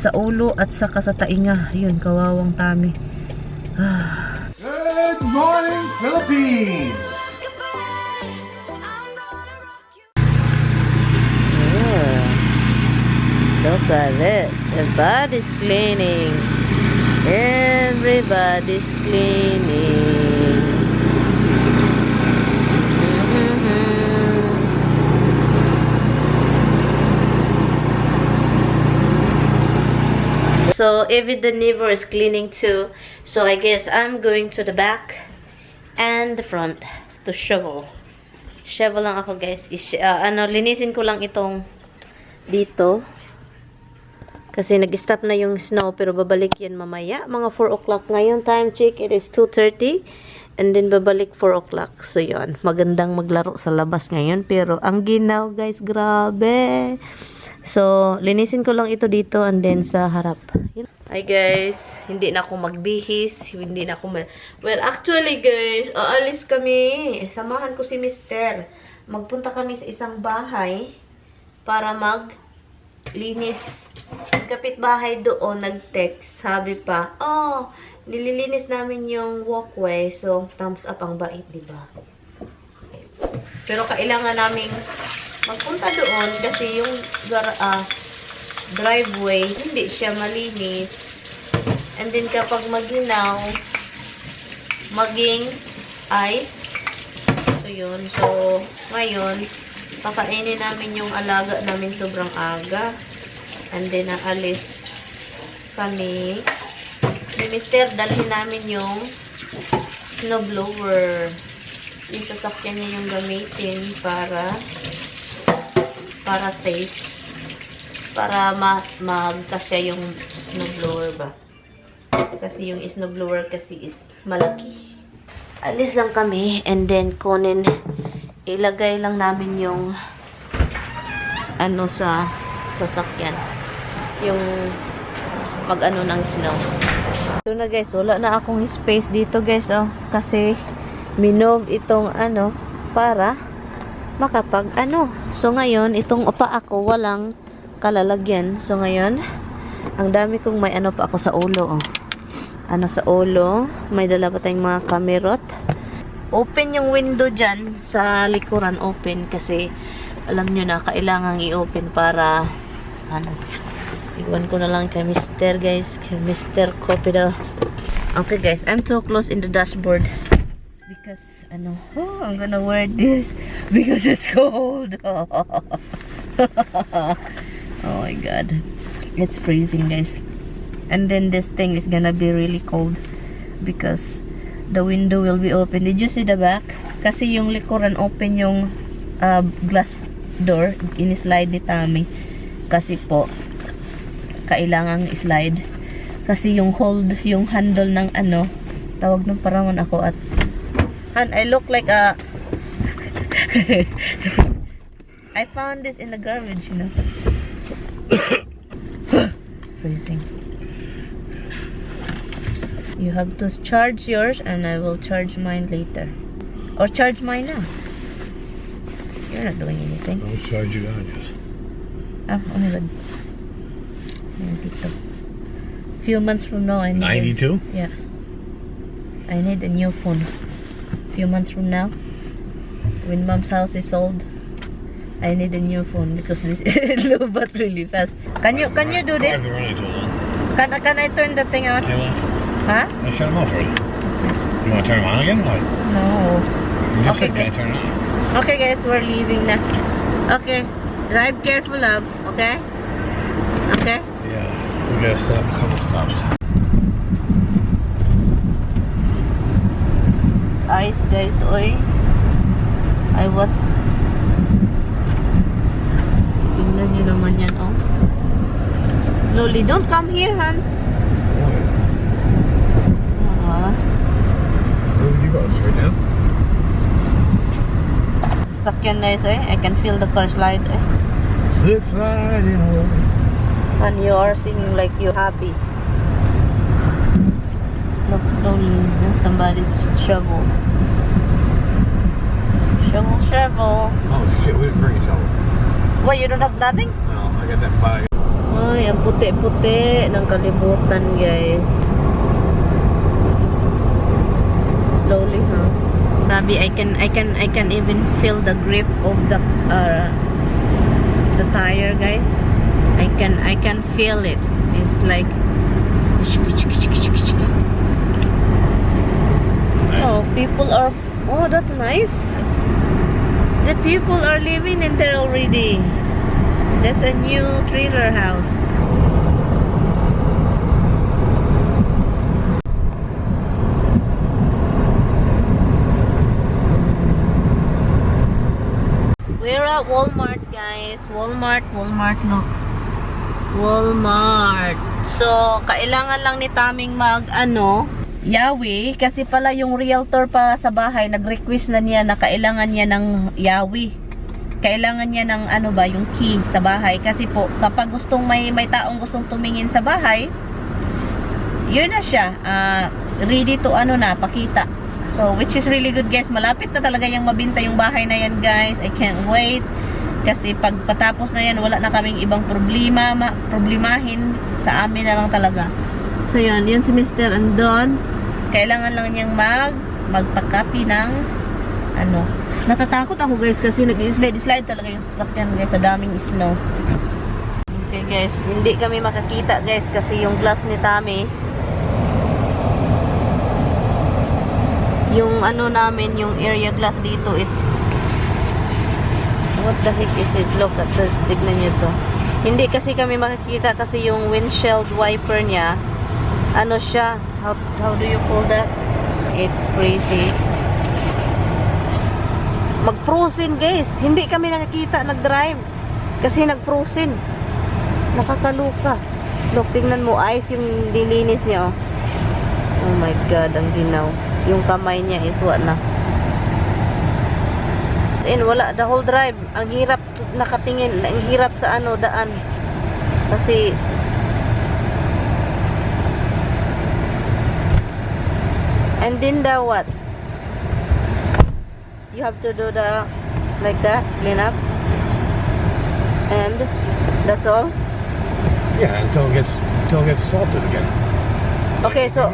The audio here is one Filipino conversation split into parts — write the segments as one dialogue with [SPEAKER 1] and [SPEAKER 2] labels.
[SPEAKER 1] sa ulo at saka sa tainga. Yun, kawawang tummy.
[SPEAKER 2] Good morning, Philippines!
[SPEAKER 1] Look at it. Everybody's cleaning. Everybody's cleaning. So, Evie the neighbor is cleaning too. So, I guess I'm going to the back and the front to shovel. Shovel lang ako, guys. Linisin ko lang itong dito. Kasi nag-stop na yung snow, pero babalik yan mamaya. Mga 4 o'clock ngayon. Time check, it is 2:30. And then babalik 4 o'clock. So, yun. Magandang maglaro sa labas ngayon. Pero, ang ginaw, guys. Grabe. So, linisin ko lang ito dito and then sa harap. Hi, guys. Hindi na ako magbihis. Hindi na ako Well, actually, guys, aalis kami. Samahan ko si Mister. Magpunta kami sa isang bahay para maglinis. Ang kapitbahay doon nag-text. Sabi pa, nililinis namin yung walkway. So, thumbs up ang bait, diba? Pero kailangan naming magpunta doon kasi yung driveway, hindi siya malinis. And then kapag maginaw, maging ice. So, yun. So, ngayon, pakainin namin yung alaga namin sobrang aga. And then, naalis kami. Si Mister, dalhin namin yung snowblower. Yung sasakyan niya yung gamitin para safe. Para magkasya yung snowblower ba. Kasi yung snowblower kasi is malaki. Alis lang kami and then ilagay lang namin yung sa sasakyan. Yung ng snow. So na guys, wala na akong space dito guys kasi minove itong para makapag So ngayon, itong upa ako walang kalalagyan. So ngayon, ang dami kong may pa ako sa ulo sa ulo. May dala pa tayong mga kamerot. Open yung window dyan sa likuran, open kasi alam nyo na kailangan i-open para iwan ko na lang kay Mister guys, kay Mister Copido. Okay guys, I'm too close in the dashboard because I'm gonna wear this because it's cold. Oh my god, it's freezing guys. And then this thing is gonna be really cold because the window will be open. Did you see the back? Kasi yung likuran open yung glass door, in-slide ni Tami. Kasi po kailangang slide kasi yung handle ng tawag ng parangon ako at I look like a I found this in the garbage, It's freezing. You have to charge yours and I will charge mine later. Or charge mine now. You're not doing anything.
[SPEAKER 2] I'll charge you on, yes.
[SPEAKER 1] Oh my god. 92. Few months from now I need
[SPEAKER 2] 92?
[SPEAKER 1] Yeah. I need a new phone. Few months from now, when mom's house is sold, I need a new phone because this is low but really fast. Can you do this? Can I turn the thing on? Huh?
[SPEAKER 2] I shut them off already. You want to turn them on again? What?
[SPEAKER 1] No.
[SPEAKER 2] You just
[SPEAKER 1] Okay,
[SPEAKER 2] said, can I
[SPEAKER 1] guys.
[SPEAKER 2] turn it on?
[SPEAKER 1] Okay guys, we're leaving now. Okay. Drive careful, love. Okay? Okay?
[SPEAKER 2] Yeah. We gotta stop a couple stops.
[SPEAKER 1] It's ice guys, oy. I was tingnan nyo naman yan, Slowly. Don't come here, hon.
[SPEAKER 2] Where would you go? Straight down?
[SPEAKER 1] Sakyan guys, I can feel the car slide,
[SPEAKER 2] Slip sliding away.
[SPEAKER 1] And you are singing like you're happy. Look slowly. Somebody's shovel. Shovel.
[SPEAKER 2] Oh shit, we didn't bring a shovel.
[SPEAKER 1] What, you don't have nothing?
[SPEAKER 2] No, I got that bag.
[SPEAKER 1] Ay, ang puti-puti ng kalibutan, guys. Slowly, huh? Grabe, I can even feel the grip of the tire, guys. I can feel it. It's like oh, people are, oh, that's nice. The people are living in there already. That's a new trailer house. We're at Walmart, guys. Walmart, look. Walmart. So, kailangan lang ni Taming Yawi, kasi pala yung realtor para sa bahay, nag-request na niya na kailangan niya ng Yawi. Kailangan niya ng yung key sa bahay. Kasi po, kapag may taong gustong tumingin sa bahay, yun na siya. Ready to pakita. So, which is really good, guys. Malapit na talaga yung mabinta yung bahay na yan, guys. I can't wait. Kasi pag patapos na yan, wala na kaming ibang problemahin. Sa amin na lang talaga. So, yun si Mr. andon. Kailangan lang niyang magpa-copy ng Natatakot ako, guys, kasi nag-slide talaga yung sasakyan, guys, sa daming snow. Okay, guys. Hindi kami makakita, guys, kasi yung glass ni Tami, yung namin, yung area glass dito, it's what the heck is it? Look at the, tignan nyo to. Hindi kasi kami makikita kasi yung windshield wiper niya, siya, how do you call that? It's crazy. Mag-frozen, guys. Hindi kami nakikita nag-drive kasi nag-frozen. Nakakaluka. Look, tingnan mo, ice yung dilinis niya, oh. Oh my God, ang ginaw. Yung kamay niya is na. And wala, the whole drive. Ang hirap nakatingin. Ang hirap sa daan. Kasi and then what? You have to do like that, clean up. And that's all?
[SPEAKER 2] Yeah, until it gets salted again.
[SPEAKER 1] Okay, so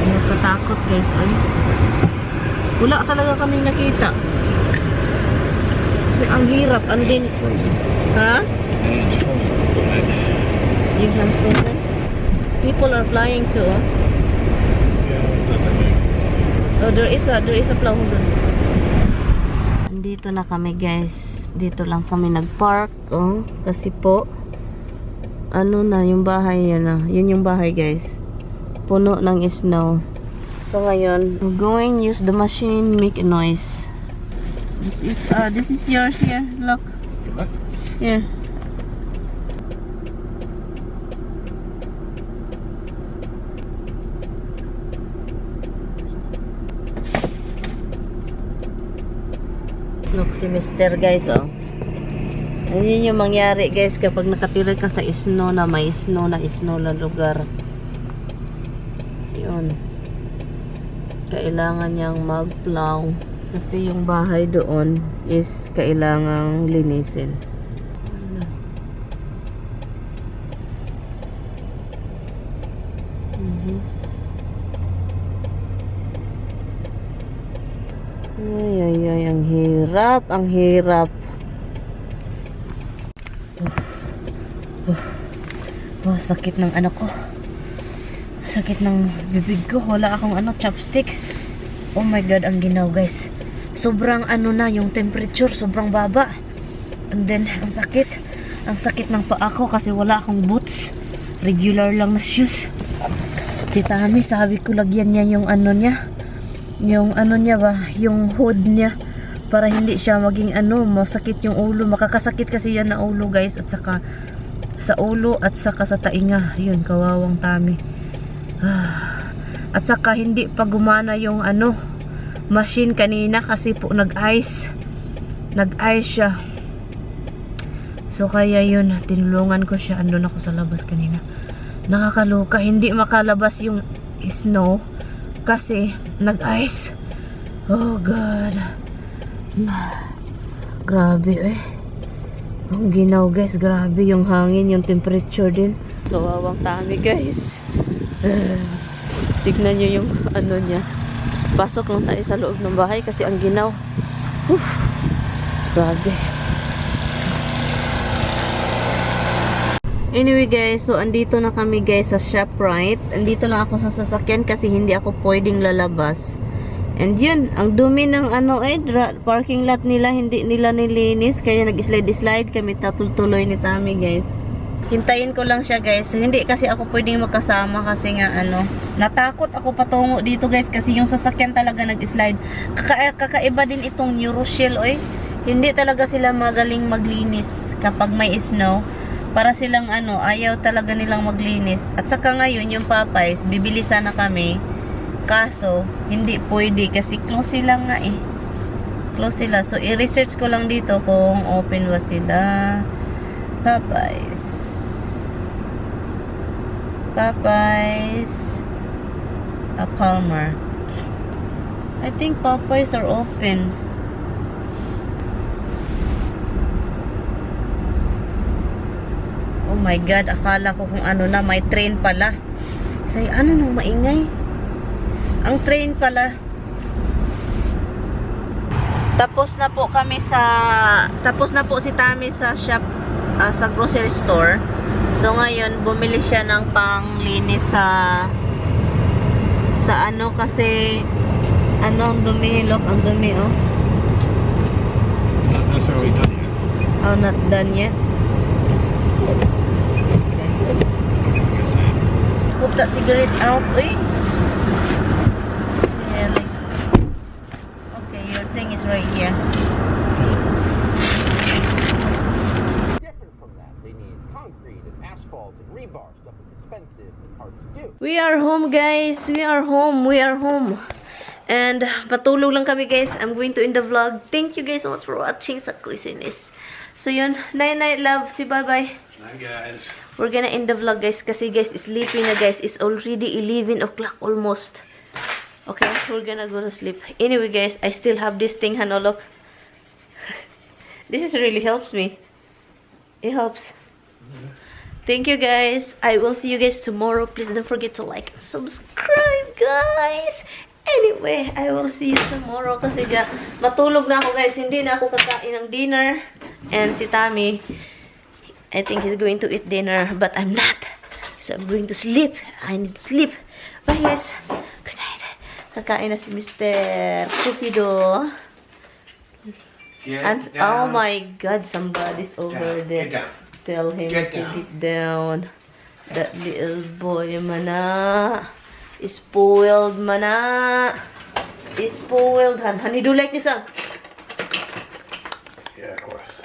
[SPEAKER 1] nakatakot, guys. Ay, wala talaga kaming nakita kasi ang hirap. And then yung transportation, people are flying too. Oh, there is a plane doon. Dito na kami, guys. Dito lang kami nagpark, kasi po na yung bahay yan, yun yung bahay, guys, puno ng snow. So ngayon, I'm going use the machine, make a noise. This is yours here. Look.
[SPEAKER 2] What?
[SPEAKER 1] Here. Look si Mr. guys, oh. Ayun yung mangyari, guys, kapag nakatira ka sa snow na may snow na lugar. Yun. Kailangan niyang mag-plow kasi yung bahay doon is kailangang linisin. Ay, ang hirap. Sakit ng ko. Sakit ng bibig ko. Wala akong chopstick. Oh my God, ang ginaw, guys. Sobrang na yung temperature, sobrang baba. And then, ang sakit. Ang sakit ng paa ko kasi wala akong boots. Regular lang na shoes. Si Tami, sabi ko lagyan niya yung niya. Yung niya ba? Yung hood niya. Para hindi siya maging masakit yung ulo. Makakasakit kasi yan na ulo, guys. At saka sa ulo at saka sa tainga. Yun, kawawang Tami. At saka hindi pa gumana yung machine kanina kasi po nag-ice siya. So kaya yun, tinulungan ko siya. Andun ako sa labas kanina. Nakakaluka, hindi makalabas yung snow kasi nag-ice. Oh God. Grabe eh. Ang ginaw guys, grabe yung hangin, yung temperature din. Kawawang Tami guys. Tignan nyo yung ano niya. Pasok lang tayo sa loob ng bahay kasi ang ginaw. Grabe. Anyway guys, so andito na kami guys sa ShopRite. Andito lang ako sa sasakyan kasi hindi ako pwedeng lalabas. And yun, ang dumi ng parking lot nila, hindi nila nilinis. Kaya nag-slide-slide kami, tuloy ni Tami guys. Hintayin ko lang siya guys. So hindi kasi ako pwedeng makasama kasi nga natakot ako patungo dito guys kasi yung sasakyan talaga nag-slide. Kakaiba din itong Neuroshell Hindi talaga sila magaling maglinis kapag may snow. Para silang ayaw talaga nilang maglinis. At saka ngayon yung Popeyes, bibili sana kami. Kaso, hindi pwede kasi close sila nga Close sila. So, i-research ko lang dito kung open ba sila. Popeyes. Palmer. I think Popeyes are open. Oh my God, akala ko kung na, may train pala. So, nang maingay? Ang train pala. Tapos na po si Tami sa shop, sa grocery store. So, ngayon, bumili siya ng panglinis sa kasi, ang dumi, look, ang dumi,
[SPEAKER 2] Not necessarily done yet.
[SPEAKER 1] Oh, not done yet. Put that cigarette out, Jesus. Really? Okay, your thing is right here.
[SPEAKER 3] Different from that, they need concrete and asphalt and rebar, stuff that's expensive and hard to do.
[SPEAKER 1] We are home, guys. We are home. And patulog lang kami, guys. I'm going to end the vlog. Thank you guys so much for watching sa craziness. So yun, night love. Si bye-bye.
[SPEAKER 2] Hi guys.
[SPEAKER 1] We're gonna end the vlog, guys, kasi guys, sleeping na, guys. It's already 11 o'clock almost. Okay, we're gonna go to sleep. Anyway, guys, I still have this thing, look. This really helps me. It helps. Thank you, guys. I will see you guys tomorrow. Please don't forget to like and subscribe, guys. Anyway, I will see you tomorrow kasi matulog na ako, guys. Hindi na ako kakain ng dinner. And si Tami, I think he's going to eat dinner, but I'm not. So I'm going to sleep. I need to sleep. Bye, guys. Good night. Kakain na si Mr. Cupido. And, oh my God, somebody's over there.
[SPEAKER 2] Get down.
[SPEAKER 1] Tell him
[SPEAKER 2] Get
[SPEAKER 1] to
[SPEAKER 2] down.
[SPEAKER 1] get down. That little boy, mana. Is spoiled, mana. Is spoiled. Honey, do like this,
[SPEAKER 2] Yeah, of course.